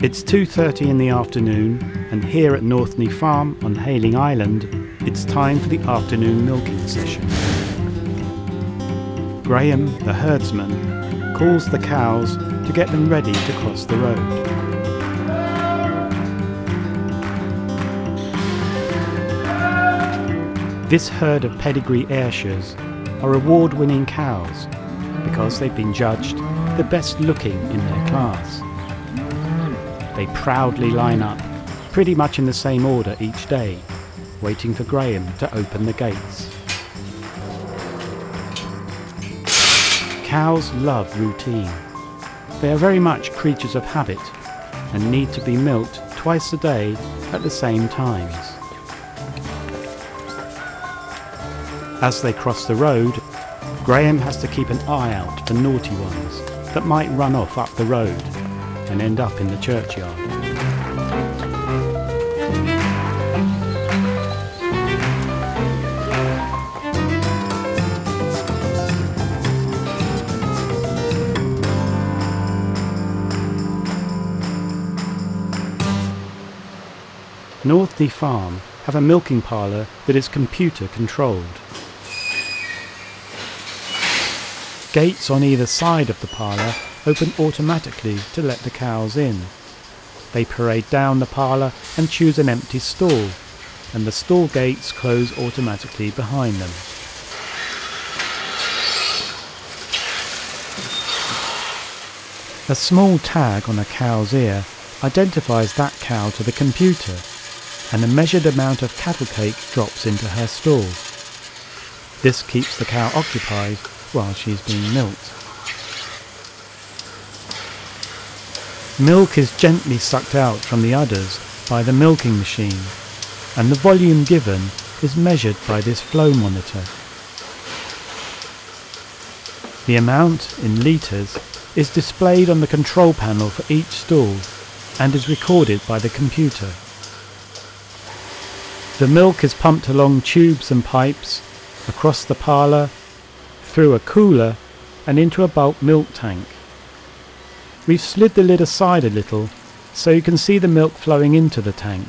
It's 2:30 in the afternoon, and here at Northney Farm on Hayling Island, it's time for the afternoon milking session. Graham, the herdsman, calls the cows to get them ready to cross the road. This herd of pedigree Ayrshires are award-winning cows because they've been judged the best looking in their class. They proudly line up, pretty much in the same order each day, waiting for Graham to open the gates. Cows love routine. They are very much creatures of habit and need to be milked twice a day at the same times. As they cross the road, Graham has to keep an eye out for naughty ones that might run off up the road and end up in the churchyard. Northney Farm have a milking parlour that is computer controlled. Gates on either side of the parlour open automatically to let the cows in. They parade down the parlour and choose an empty stall, and the stall gates close automatically behind them. A small tag on a cow's ear identifies that cow to the computer, and a measured amount of cattle cake drops into her stall. This keeps the cow occupied while she's being milked. Milk is gently sucked out from the udders by the milking machine, and the volume given is measured by this flow monitor. The amount in litres is displayed on the control panel for each stall and is recorded by the computer. The milk is pumped along tubes and pipes, across the parlour, through a cooler and into a bulk milk tank. We've slid the lid aside a little so you can see the milk flowing into the tank.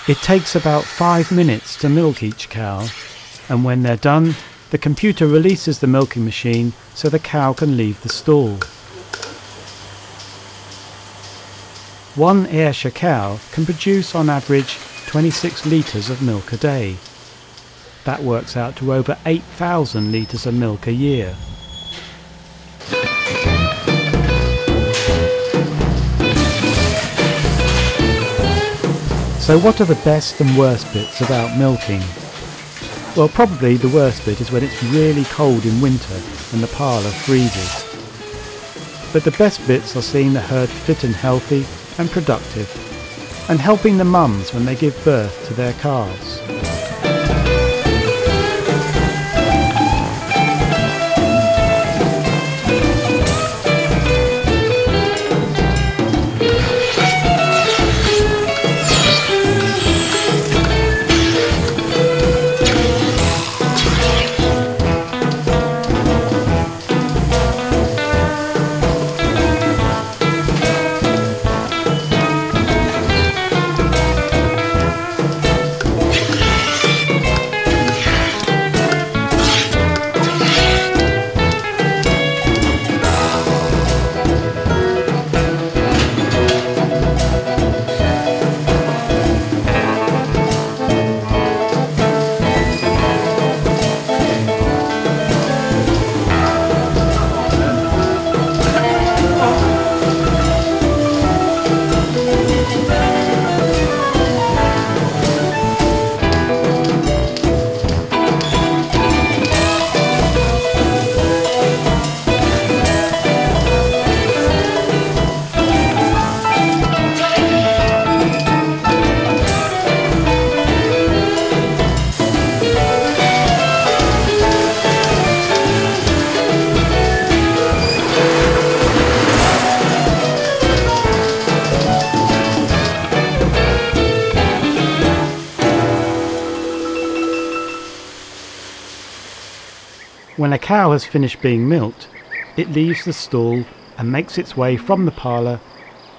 It takes about 5 minutes to milk each cow, and when they're done, the computer releases the milking machine so the cow can leave the stall. One Ayrshire cow can produce on average 26 litres of milk a day. That works out to over 8,000 litres of milk a year. So what are the best and worst bits about milking? Well, probably the worst bit is when it's really cold in winter and the parlour freezes. But the best bits are seeing the herd fit and healthy and productive, and helping the mums when they give birth to their calves. When a cow has finished being milked, it leaves the stall and makes its way from the parlour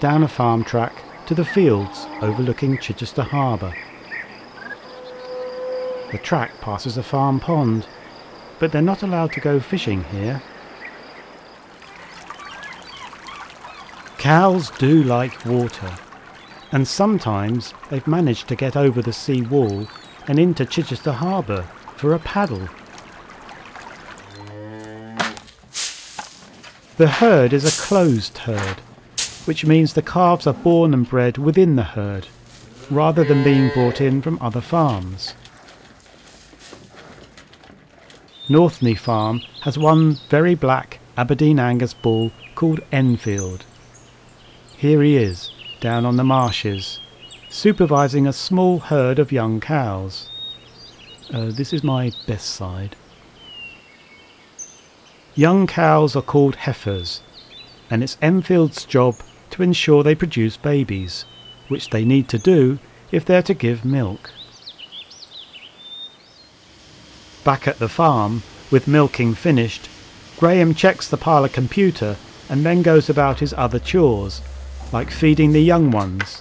down a farm track to the fields overlooking Chichester Harbour. The track passes a farm pond, but they're not allowed to go fishing here. Cows do like water, and sometimes they've managed to get over the sea wall and into Chichester Harbour for a paddle. The herd is a closed herd, which means the calves are born and bred within the herd, rather than being brought in from other farms. Northney Farm has one very black Aberdeen Angus bull called Enfield. Here he is, down on the marshes, supervising a small herd of young cows. This is my best side. Young cows are called heifers, and it's Enfield's job to ensure they produce babies, which they need to do if they're to give milk. Back at the farm, with milking finished, Graham checks the parlour computer and then goes about his other chores, like feeding the young ones.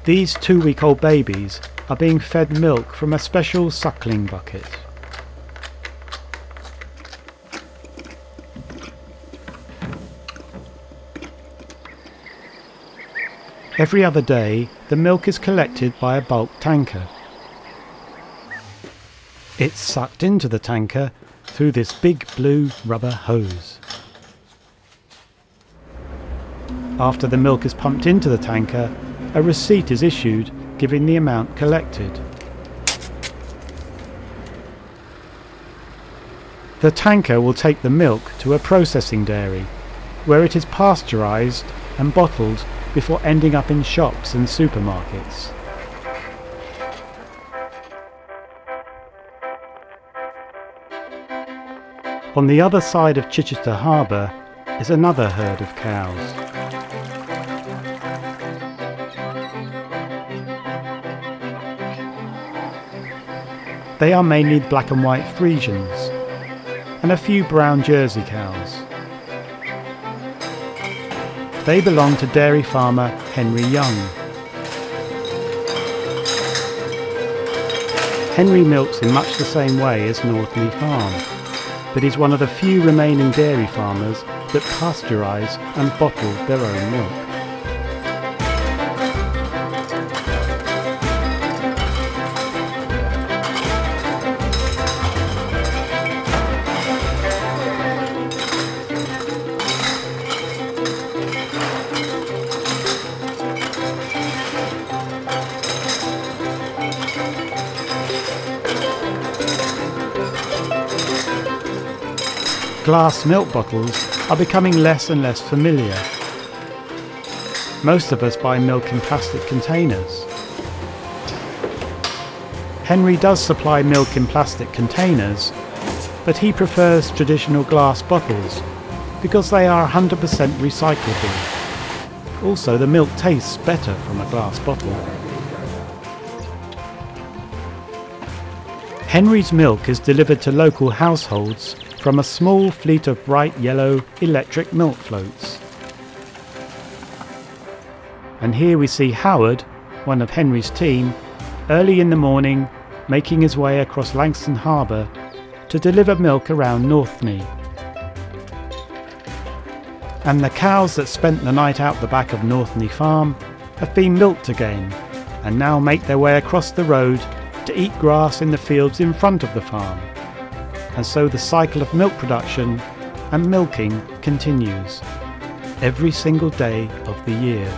These 2-week-old babies are being fed milk from a special suckling bucket. Every other day, the milk is collected by a bulk tanker. It's sucked into the tanker through this big blue rubber hose. After the milk is pumped into the tanker, a receipt is issued giving the amount collected. The tanker will take the milk to a processing dairy, where it is pasteurised and bottled before ending up in shops and supermarkets. On the other side of Chichester Harbour is another herd of cows. They are mainly black and white Friesians, and a few brown Jersey cows. They belong to dairy farmer Henry Young. Henry milks in much the same way as Northney Farm, but he's one of the few remaining dairy farmers that pasteurise and bottle their own milk. Glass milk bottles are becoming less and less familiar. Most of us buy milk in plastic containers. Henry does supply milk in plastic containers, but he prefers traditional glass bottles because they are 100% recyclable. Also, the milk tastes better from a glass bottle. Henry's milk is delivered to local households from a small fleet of bright yellow electric milk floats. And here we see Howard, one of Henry's team, early in the morning making his way across Langston Harbour to deliver milk around Northney. And the cows that spent the night out the back of Northney Farm have been milked again and now make their way across the road to eat grass in the fields in front of the farm. And so the cycle of milk production and milking continues every single day of the year.